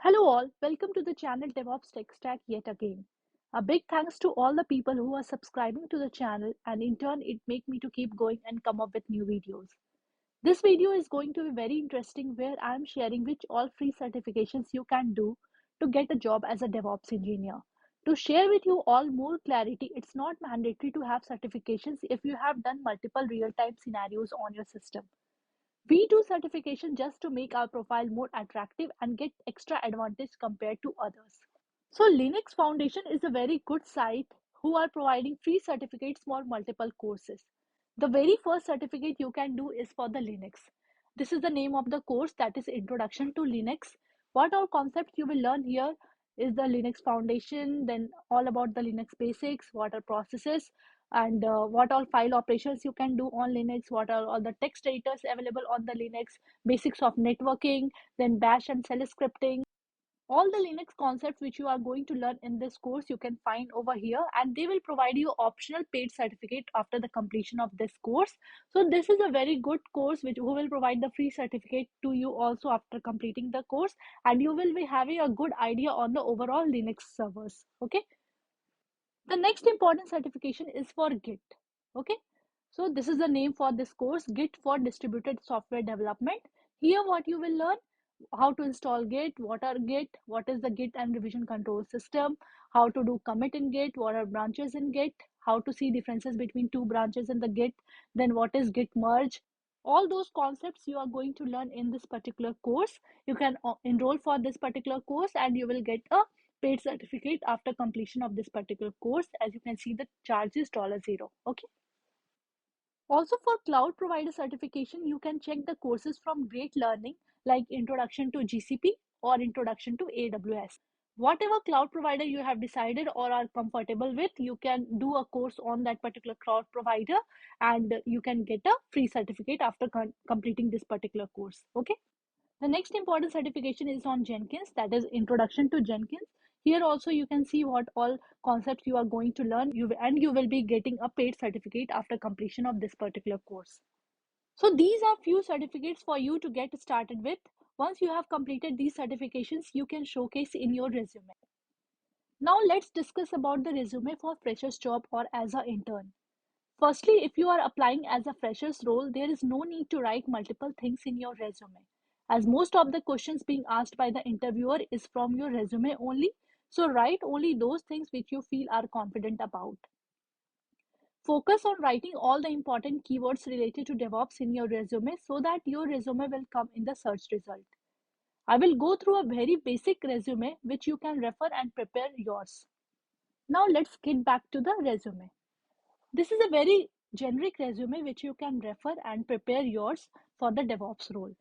Hello all, welcome to the channel Devops Tech Stack yet again. A big thanks to all the people who are subscribing to the channel, and in turn it make me to keep going and come up with new videos. This video is going to be very interesting where I am sharing which all free certifications you can do to get a job as a DevOps engineer. To share with you all more clarity, it's not mandatory to have certifications if you have done multiple real-time scenarios on your system. We do certification just to make our profile more attractive and get extra advantage compared to others. So Linux Foundation is a very good site who are providing free certificates for multiple courses. The very first certificate you can do is for the Linux. This is the name of the course, that is Introduction to Linux. What all concepts you will learn here is the Linux Foundation, then all about the Linux basics, what are processes, and what all file operations you can do on Linux, what are all the text editors available on the Linux, basics of networking, then bash and shell scripting. All the Linux concepts which you are going to learn in this course you can find over here, and they will provide you optional paid certificate after the completion of this course. So this is a very good course which who will provide the free certificate to you also after completing the course, and you will be having a good idea on the overall Linux servers. Okay. The next important certification is for Git. Okay. So this is the name for this course, Git for Distributed Software Development. Here what you will learn: how to install Git, what are Git, what is the Git and revision control system, how to do commit in Git, what are branches in Git, how to see differences between two branches in the Git, then what is Git merge. All those concepts you are going to learn in this particular course. You can enroll for this particular course and you will get a paid certificate after completion of this particular course. As you can see, the charge is $0. Okay. Also, for cloud provider certification, you can check the courses from Great Learning, like Introduction to GCP or Introduction to AWS. Whatever cloud provider you have decided or are comfortable with, you can do a course on that particular cloud provider and you can get a free certificate after completing this particular course. Okay. The next important certification is on Jenkins, that is Introduction to Jenkins. Here also you can see what all concepts you are going to learn, and you will be getting a paid certificate after completion of this particular course. So these are few certificates for you to get started with. Once you have completed these certifications, you can showcase in your resume. Now let's discuss about the resume for freshers job or as an intern. Firstly, if you are applying as a freshers role, there is no need to write multiple things in your resume, as most of the questions being asked by the interviewer is from your resume only. So write only those things which you feel are confident about. Focus on writing all the important keywords related to DevOps in your resume so that your resume will come in the search result. I will go through a very basic resume which you can refer and prepare yours. Now let's get back to the resume. This is a very generic resume which you can refer and prepare yours for the DevOps role.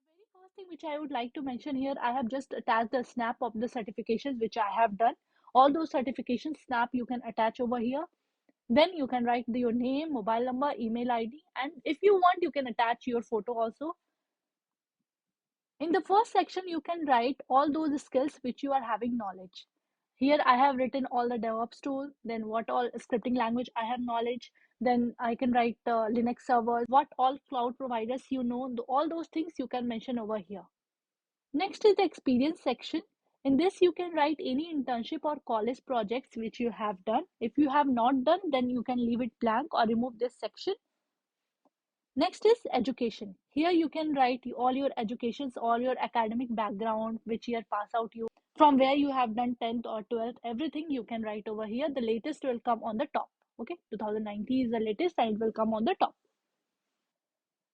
The very first thing which I would like to mention here, I have just attached the snap of the certifications which I have done. All those certifications snap you can attach over here. Then you can write your name, mobile number, email ID, and if you want, you can attach your photo also. In the first section, you can write all those skills which you are having knowledge. Here I have written all the DevOps tool, then what all scripting language I have knowledge, then I can write Linux servers, what all cloud providers you know, all those things you can mention over here. Next is the experience section. In this, you can write any internship or college projects which you have done. If you have not done, then you can leave it blank or remove this section. Next is education. Here you can write all your educations, all your academic background, which year pass out you, from where you have done 10th or 12th, everything you can write over here. The latest will come on the top. Okay, 2019 is the latest and it will come on the top.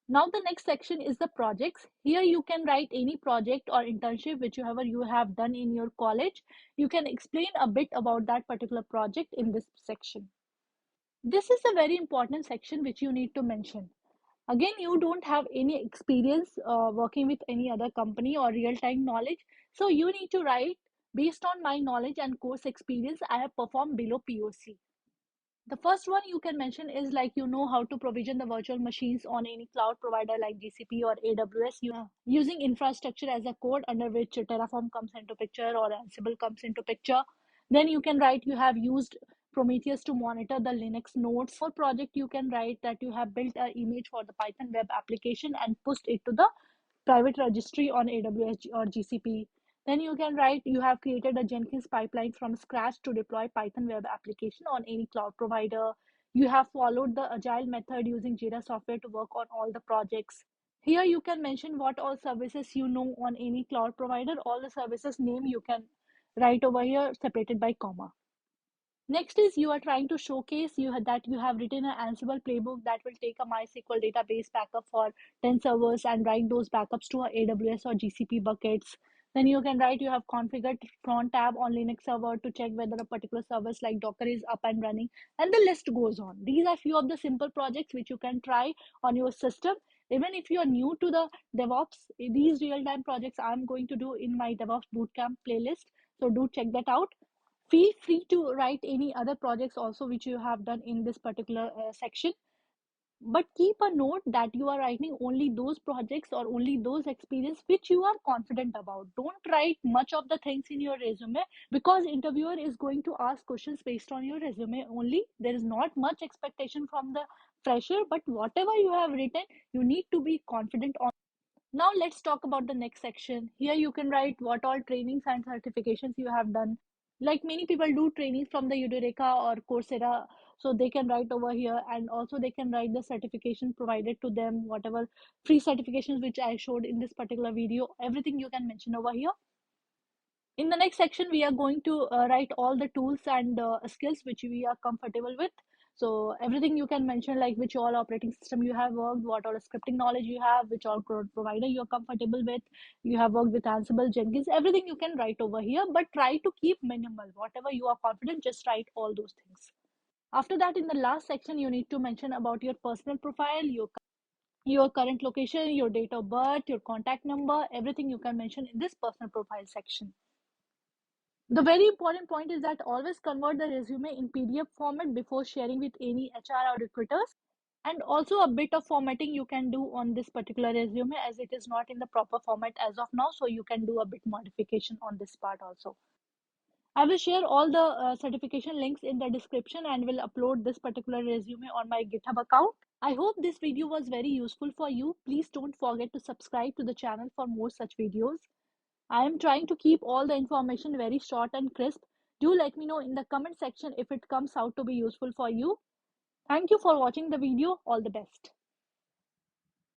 Now the next section is the projects. Here you can write any project or internship whichever you have done in your college. You can explain a bit about that particular project in this section. This is a very important section which you need to mention. Again, you don't have any experience working with any other company or real-time knowledge. So you need to write, based on my knowledge and course experience, I have performed below POC. The first one you can mention is like you know how to provision the virtual machines on any cloud provider like GCP or AWS using infrastructure as a code under which Terraform comes into picture or Ansible comes into picture. Then you can write you have used Prometheus to monitor the Linux nodes. For project, you can write that you have built an image for the Python web application and pushed it to the private registry on AWS or GCP. Then you can write you have created a Jenkins pipeline from scratch to deploy Python web application on any cloud provider. You have followed the agile method using Jira software to work on all the projects. Here you can mention what all services you know on any cloud provider. All the services name you can write over here separated by comma. Next is you are trying to showcase that you have written an Ansible playbook that will take a MySQL database backup for 10 servers and write those backups to a AWS or GCP buckets. Then you can write you have configured cron tab on Linux server to check whether a particular service like Docker is up and running, and the list goes on. These are few of the simple projects which you can try on your system. Even if you are new to the DevOps, these real-time projects I'm going to do in my DevOps Bootcamp playlist. So do check that out. Feel free to write any other projects also which you have done in this particular section, but keep a note that you are writing only those projects or only those experience which you are confident about. Don't write much of the things in your resume, because interviewer is going to ask questions based on your resume only. There is not much expectation from the fresher, but whatever you have written, you need to be confident on. Now let's talk about the next section. Here you can write what all trainings and certifications you have done. Like many people do trainings from the Udoreka or Coursera, so they can write over here, and also they can write the certification provided to them, whatever free certifications which I showed in this particular video. Everything you can mention over here. In the next section, we are going to write all the tools and skills which we are comfortable with. So everything you can mention, like which all operating system you have worked, what all scripting knowledge you have, which all cloud provider you are comfortable with. You have worked with Ansible, Jenkins, everything you can write over here, but try to keep minimal. Whatever you are confident, just write all those things. After that, in the last section, you need to mention about your personal profile, your current location, your date of birth, your contact number, everything you can mention in this personal profile section. The very important point is that always convert the resume in PDF format before sharing with any HR or recruiters. And also a bit of formatting you can do on this particular resume, as it is not in the proper format as of now. So you can do a bit modification on this part also. I will share all the certification links in the description and will upload this particular resume on my GitHub account. I hope this video was very useful for you. Please don't forget to subscribe to the channel for more such videos. I am trying to keep all the information very short and crisp. Do let me know in the comment section if it comes out to be useful for you. Thank you for watching the video. All the best.